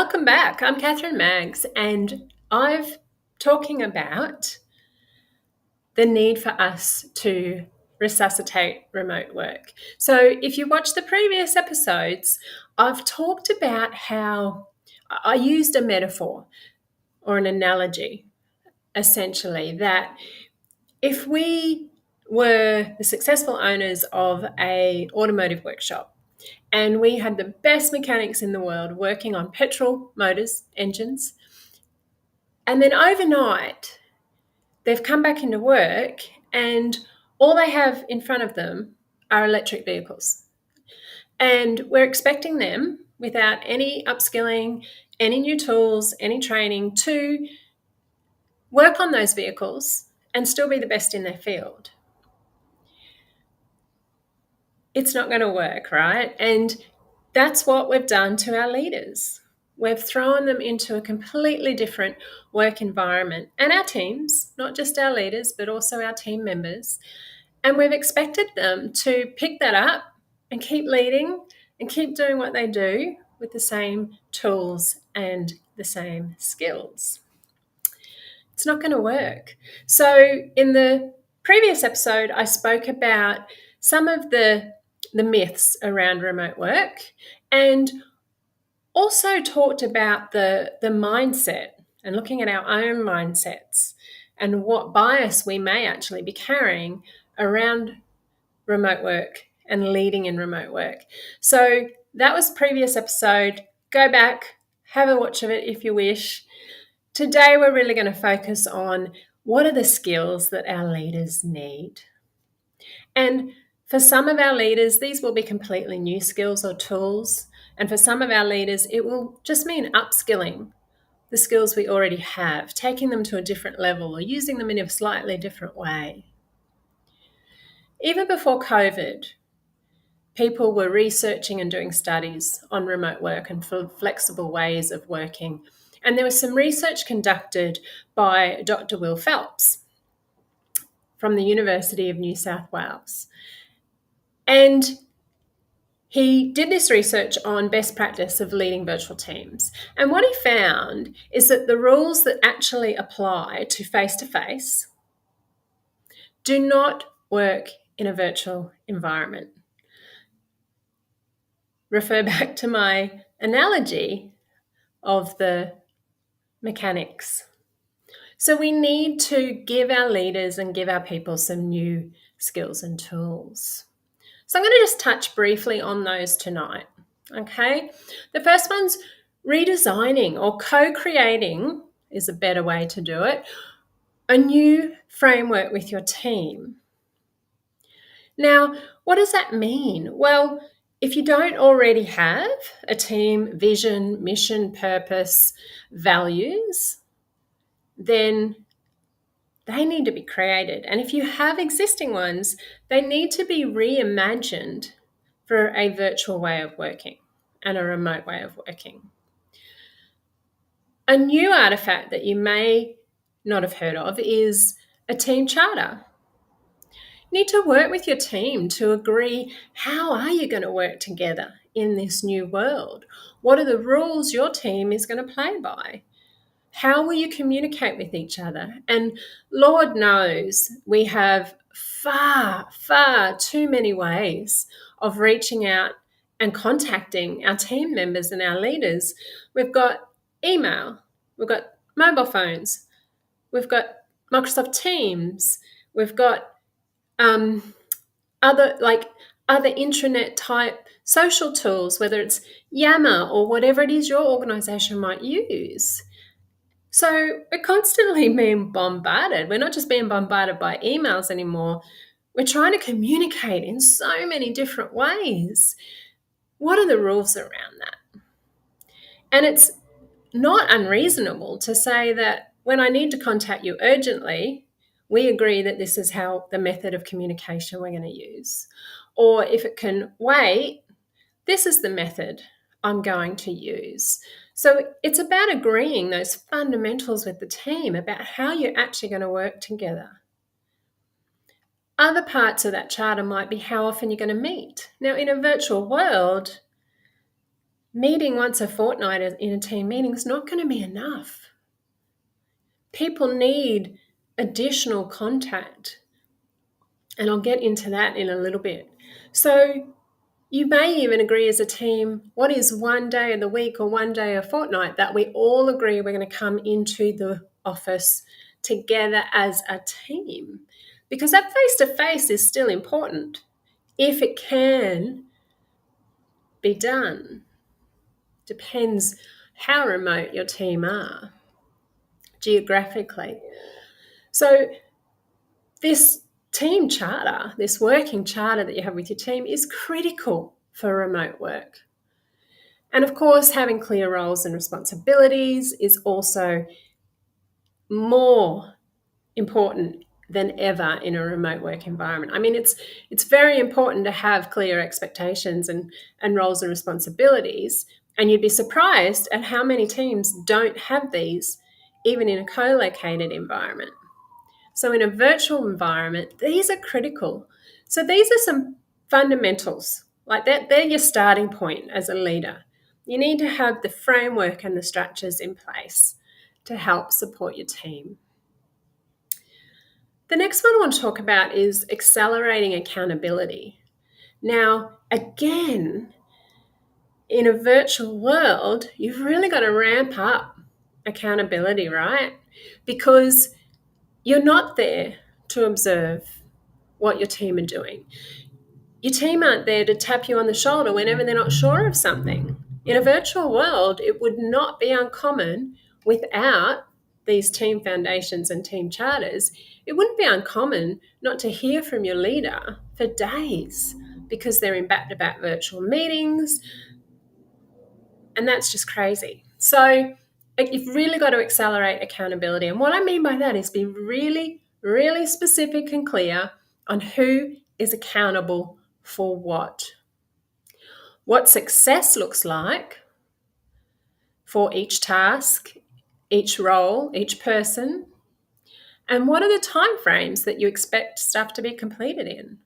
Welcome back. I'm Catherine Maggs, and I'm talking about the need for us to resuscitate remote work. So, if you watch the previous episodes, I've talked about how I used a metaphor or an analogy, essentially, that if we were the successful owners of an automotive workshop and we had the best mechanics in the world working on petrol motors, engines, and then overnight, they've come back into work and all they have in front of them are electric vehicles. And we're expecting them, without any upskilling, any new tools, any training, to work on those vehicles and still be the best in their field. It's not going to work, right? And that's what we've done to our leaders. We've thrown them into a completely different work environment, and our teams, not just our leaders, but also our team members. And we've expected them to pick that up and keep leading and keep doing what they do with the same tools and the same skills. It's not going to work. So in the previous episode, I spoke about some of the myths around remote work and also talked about the mindset and looking at our own mindsets and what bias we may actually be carrying around remote work and leading in remote work. So that was previous episode. Go back, have a watch of it if you wish. Today we're really going to focus on what are the skills that our leaders need. And for some of our leaders, these will be completely new skills or tools. And for some of our leaders, it will just mean upskilling the skills we already have, taking them to a different level or using them in a slightly different way. Even before COVID, people were researching and doing studies on remote work and flexible ways of working. And there was some research conducted by Dr. Will Phelps from the University of New South Wales. And he did this research on best practice of leading virtual teams. And what he found is that the rules that actually apply to face-to-face do not work in a virtual environment. Refer back to my analogy of the mechanics. So we need to give our leaders and give our people some new skills and tools. So I'm going to just touch briefly on those tonight, okay? The first one's redesigning or co-creating is a better way to do it, a new framework with your team. Now, what does that mean? Well, if you don't already have a team vision, mission, purpose, values, then they need to be created. And if you have existing ones, they need to be reimagined for a virtual way of working and a remote way of working. A new artifact that you may not have heard of is a team charter. You need to work with your team to agree, how are you going to work together in this new world? What are the rules your team is going to play by? How will you communicate with each other? And Lord knows we have far, far too many ways of reaching out and contacting our team members and our leaders. We've got email, we've got mobile phones, we've got Microsoft Teams, we've got other intranet type social tools, whether it's Yammer or whatever it is your organization might use. So we're constantly being bombarded. We're not just being bombarded by emails anymore. We're trying to communicate in so many different ways. What are the rules around that? And it's not unreasonable to say that when I need to contact you urgently, we agree that this is how the method of communication we're going to use. Or if it can wait, this is the method I'm going to use. So it's about agreeing those fundamentals with the team about how you're actually going to work together. Other parts of that charter might be how often you're going to meet. Now, in a virtual world, Meeting once a fortnight in a team meeting is not going to be enough. People need additional contact, and I'll get into that in a little bit. So you may even agree as a team, what is one day of the week or one day a fortnight that we all agree we're going to come into the office together as a team? Because that face-to-face is still important if it can be done. Depends how remote your team are geographically. So this team charter, this working charter that you have with your team is critical for remote work. And of course, having clear roles and responsibilities is also more important than ever in a remote work environment. I mean, it's very important to have clear expectations and roles and responsibilities. And you'd be surprised at how many teams don't have these, even in a co-located environment. So in a virtual environment, these are critical. So these are some fundamentals, like that, they're your starting point as a leader. You need to have the framework and the structures in place to help support your team. The next one I want to talk about is accelerating accountability. Now, again, in a virtual world, you've really got to ramp up accountability, right? Because you're not there to observe what your team are doing. Your team aren't there to tap you on the shoulder whenever they're not sure of something. In a virtual world, it would not be uncommon without these team foundations and team charters. It wouldn't be uncommon not to hear from your leader for days because they're in back-to-back virtual meetings, and that's just crazy. So you've really got to accelerate accountability. And what I mean by that is be really, really specific and clear on who is accountable for what success looks like for each task, each role, each person, and what are the timeframes that you expect stuff to be completed in.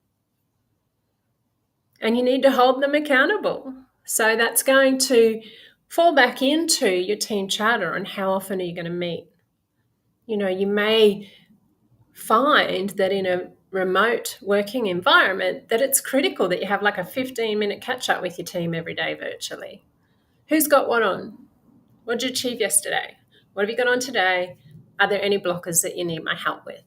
And you need to hold them accountable. So that's going to fall back into your team charter on how often are you going to meet. You know, you may find that in a remote working environment that it's critical that you have like a 15-minute catch up with your team every day virtually. Who's got what on? What did you achieve yesterday? What have you got on today? Are there any blockers that you need my help with?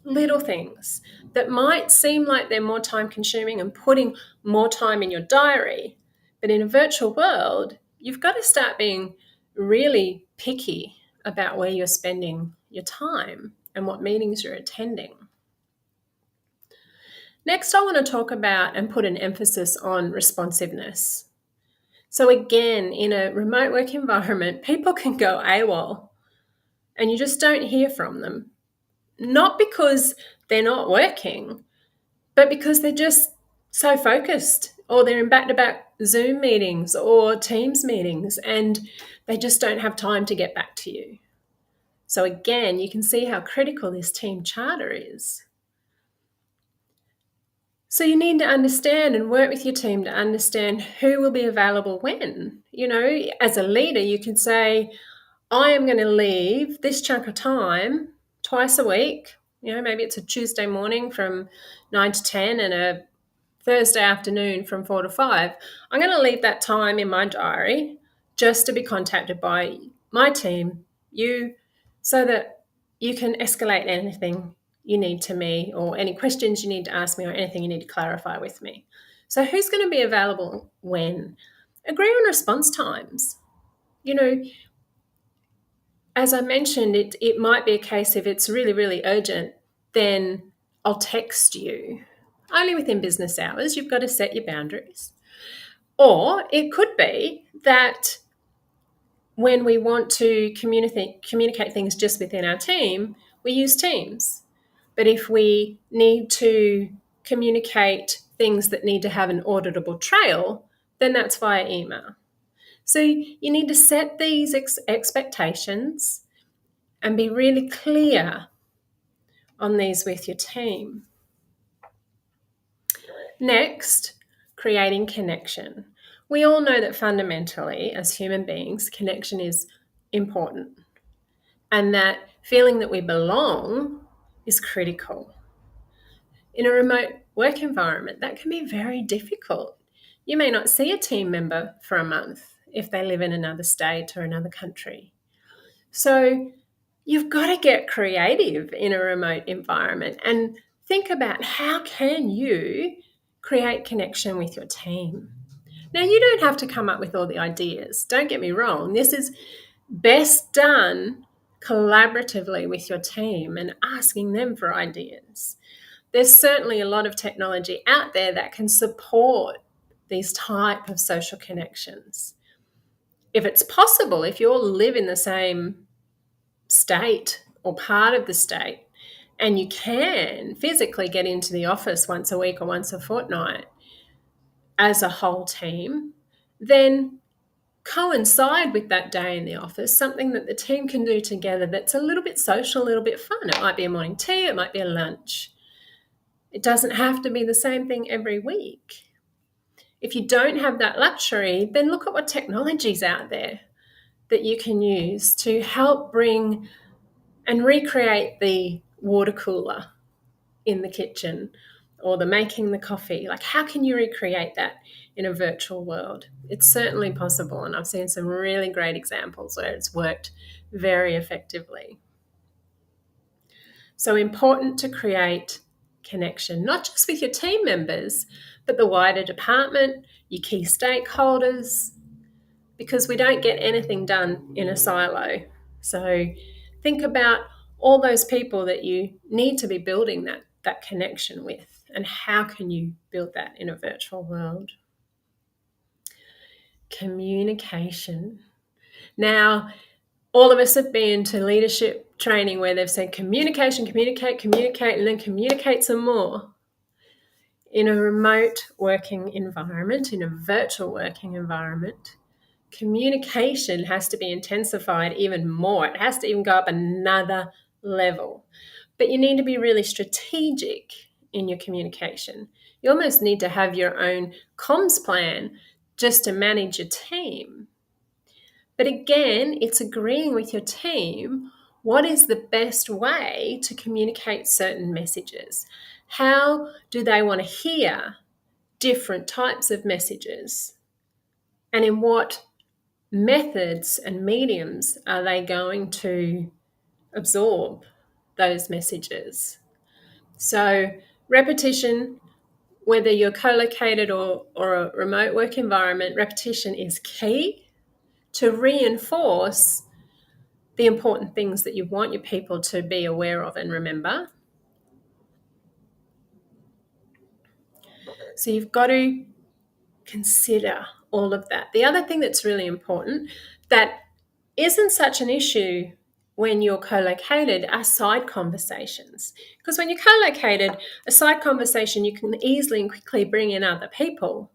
Little things that might seem like they're more time consuming and putting more time in your diary, but in a virtual world, you've got to start being really picky about where you're spending your time and what meetings you're attending. Next, I want to talk about and put an emphasis on responsiveness. So again, in a remote work environment, people can go AWOL and you just don't hear from them. Not because they're not working, but because they're just so focused, or they're in back-to-back Zoom meetings or Teams meetings, and they just don't have time to get back to you. So again, you can see how critical this team charter is. So you need to understand and work with your team to understand who will be available when. You know, as a leader, you can say, I am going to leave this chunk of time twice a week. You know, maybe it's a Tuesday morning from 9 to 10 and a Thursday afternoon from 4 to 5. I'm going to leave that time in my diary just to be contacted by my team, you, so that you can escalate anything you need to me, or any questions you need to ask me, or anything you need to clarify with me. So who's going to be available when? Agree on response times. You know, as I mentioned, it might be a case if it's really, really urgent, then I'll text you. Only within business hours, you've got to set your boundaries. Or it could be that when we want to communicate things just within our team, we use Teams. But if we need to communicate things that need to have an auditable trail, then that's via email. So you need to set these expectations and be really clear on these with your team. Next, creating connection. We all know that fundamentally, as human beings, connection is important, and that feeling that we belong is critical. In a remote work environment, that can be very difficult. You may not see a team member for a month if they live in another state or another country. So you've got to get creative in a remote environment and think about how can you create connection with your team. Now, you don't have to come up with all the ideas. Don't get me wrong. This is best done collaboratively with your team and asking them for ideas. There's certainly a lot of technology out there that can support these type of social connections. If it's possible, if you all live in the same state or part of the state and you can physically get into the office once a week or once a fortnight as a whole team, then coincide with that day in the office something that the team can do together that's a little bit social, a little bit fun. It might be a morning tea, it might be a lunch. It doesn't have to be the same thing every week. If you don't have that luxury, then look at what technology's out there that you can use to help bring and recreate the water cooler in the kitchen or the making the coffee. Like, how can you recreate that in a virtual world? It's certainly possible, and I've seen some really great examples where it's worked very effectively. So important to create connection, not just with your team members, but the wider department, your key stakeholders, because we don't get anything done in a silo. So think about all those people that you need to be building that connection with, and how can you build that in a virtual world? Communication. Now, all of us have been to leadership training where they've said communication, communicate, and then communicate some more. In a remote working environment, in a virtual working environment, communication has to be intensified even more. It has to even go up another level. But you need to be really strategic in your communication. You almost need to have your own comms plan just to manage your team. But again, it's agreeing with your team what is the best way to communicate certain messages. How do they want to hear different types of messages? And in what methods and mediums are they going to absorb those messages? So repetition, whether you're co-located or a remote work environment, repetition is key to reinforce the important things that you want your people to be aware of and remember. So you've got to consider all of that. The other thing that's really important that isn't such an issue when you're co-located are side conversations. Because when you're co-located, a side conversation, you can easily and quickly bring in other people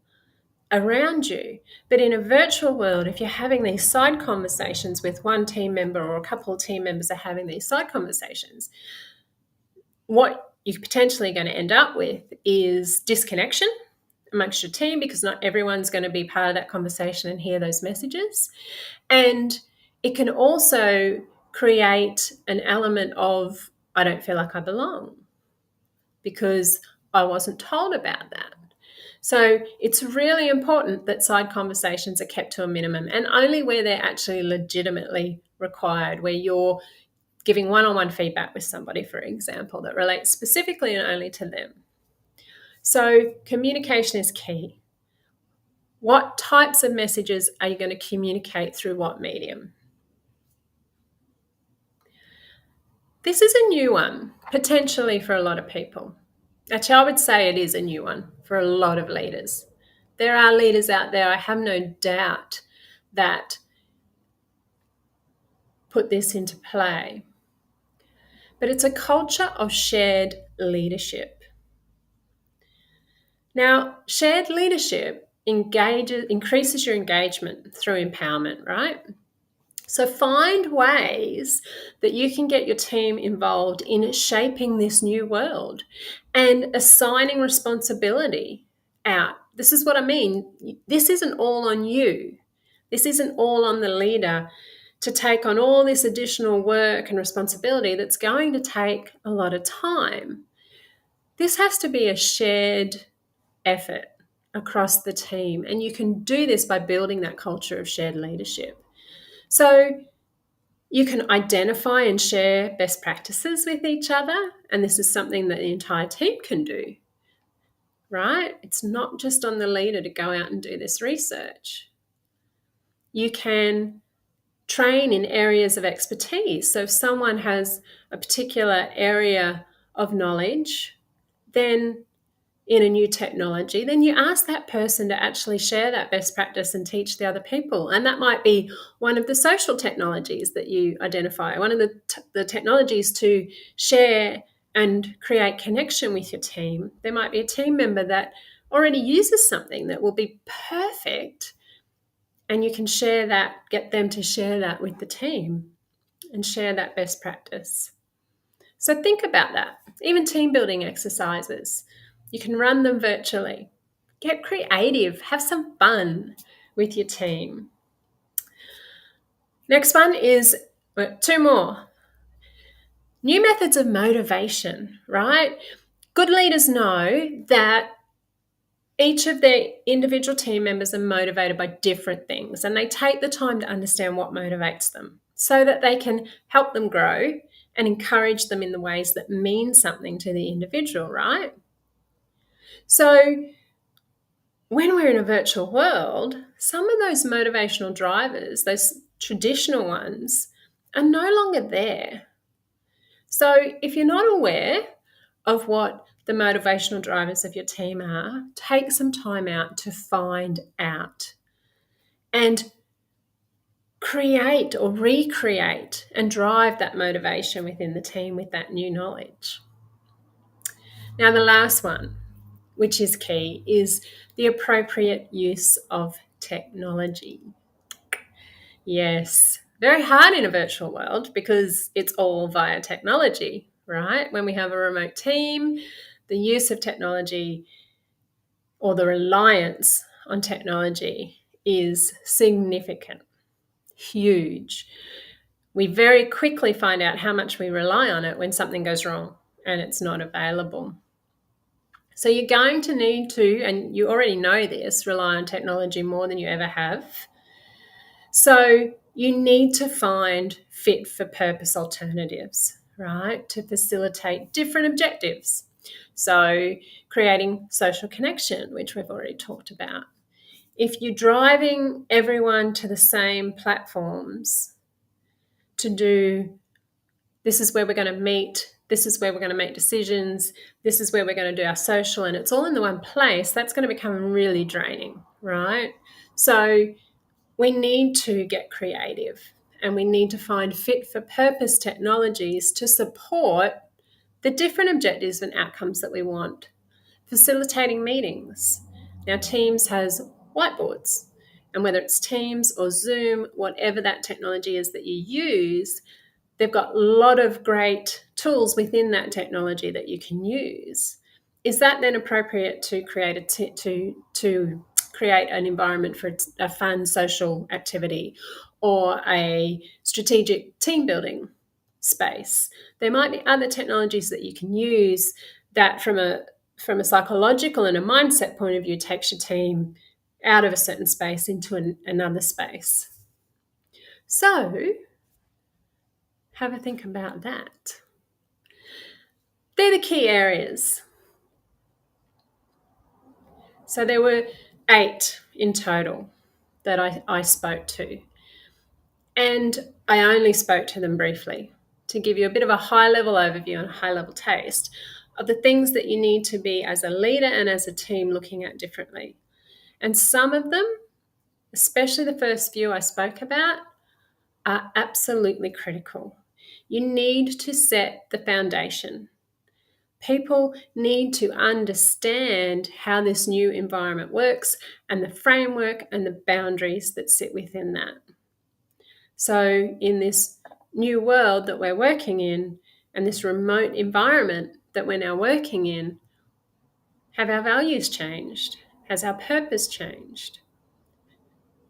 around you. But in a virtual world, if you're having these side conversations with one team member or a couple of team members are having these side conversations, what you're potentially going to end up with is disconnection amongst your team, because not everyone's going to be part of that conversation and hear those messages. And it can also create an element of, I don't feel like I belong because I wasn't told about that. So it's really important that side conversations are kept to a minimum, and only where they're actually legitimately required, where you're giving one-on-one feedback with somebody, for example, that relates specifically and only to them. So communication is key. What types of messages are you going to communicate through what medium? This is a new one, potentially for a lot of people. Actually, I would say it is a new one for a lot of leaders. There are leaders out there, I have no doubt, that put this into play. But it's a culture of shared leadership. Now, shared leadership increases your engagement through empowerment, right? So find ways that you can get your team involved in shaping this new world and assigning responsibility out This is what I mean. This isn't all on you. This isn't all on the leader to take on all this additional work and responsibility that's going to take a lot of time. This has to be a shared effort across the team, and you can do this by building that culture of shared leadership. So you can identify and share best practices with each other, and this is something that the entire team can do, right? It's not just on the leader to go out and do this research. You can train in areas of expertise. So if someone has a particular area of knowledge, then in a new technology, then you ask that person to actually share that best practice and teach the other people. And that might be one of the social technologies that you identify, one of the technologies to share and create connection with your team. There might be a team member that already uses something that will be perfect, and you can share that, get them to share that with the team and share that best practice. So think about that. Even team building exercises, you can run them virtually. Get creative, have some fun with your team. Next one is two more. New methods of motivation, right? Good leaders know that each of their individual team members are motivated by different things, and they take the time to understand what motivates them so that they can help them grow and encourage them in the ways that mean something to the individual, right? So when we're in a virtual world, some of those motivational drivers, those traditional ones, are no longer there. So if you're not aware of what the motivational drivers of your team are, take some time out to find out and create or recreate and drive that motivation within the team with that new knowledge. Now, the last one, which is key, is the appropriate use of technology. Yes, very hard in a virtual world because it's all via technology, right? When we have a remote team, the use of technology or the reliance on technology is significant, huge. We very quickly find out how much we rely on it when something goes wrong and it's not available. So you're going to need to, and you already know this, rely on technology more than you ever have. So you need to find fit for purpose alternatives, right, to facilitate different objectives. So creating social connection, which we've already talked about. If you're driving everyone to the same platforms to do, this is where we're going to meet, this is where we're going to make decisions, this is where we're going to do our social, and it's all in the one place, that's going to become really draining, right? So we need to get creative, and we need to find fit for purpose technologies to support the different objectives and outcomes that we want. Facilitating meetings. Now, Teams has whiteboards, and whether it's Teams or Zoom, whatever that technology is that you use, they've got a lot of great tools within that technology that you can use. Is that then appropriate to create to create an environment for a fun social activity or a strategic team building space? There might be other technologies that you can use that from a psychological and a mindset point of view takes your team out of a certain space into another space. So have a think about that. They're the key areas. So there were 8 in total that I spoke to. And I only spoke to them briefly to give you a bit of a high-level overview and a high-level taste of the things that you need to be as a leader and as a team looking at differently. And some of them, especially the first few I spoke about, are absolutely critical. You need to set the foundation. People need to understand how this new environment works and the framework and the boundaries that sit within that. So in this new world that we're working in and this remote environment that we're now working in, have our values changed? Has our purpose changed?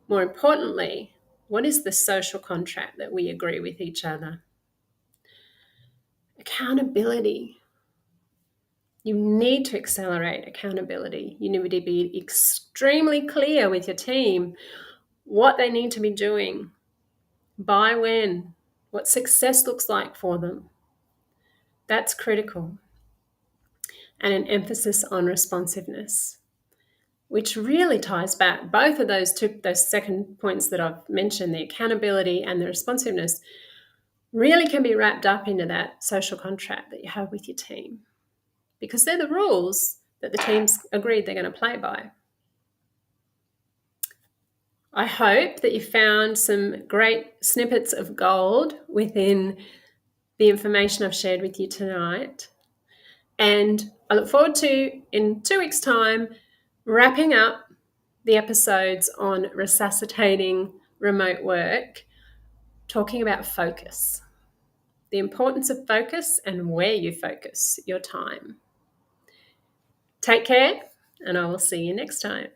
More importantly, what is the social contract that we agree with each other? Accountability. You need to accelerate accountability. You need to be extremely clear with your team what they need to be doing, by when, what success looks like for them. That's critical. And an emphasis on responsiveness, which really ties back both of those second points that I've mentioned, the accountability and the responsiveness, really can be wrapped up into that social contract that you have with your team, because they're the rules that the team's agreed they're going to play by. I hope that you found some great snippets of gold within the information I've shared with you tonight. And I look forward to, in 2 weeks' time, wrapping up the episodes on resuscitating remote work, talking about focus, the importance of focus and where you focus your time. Take care, and I will see you next time.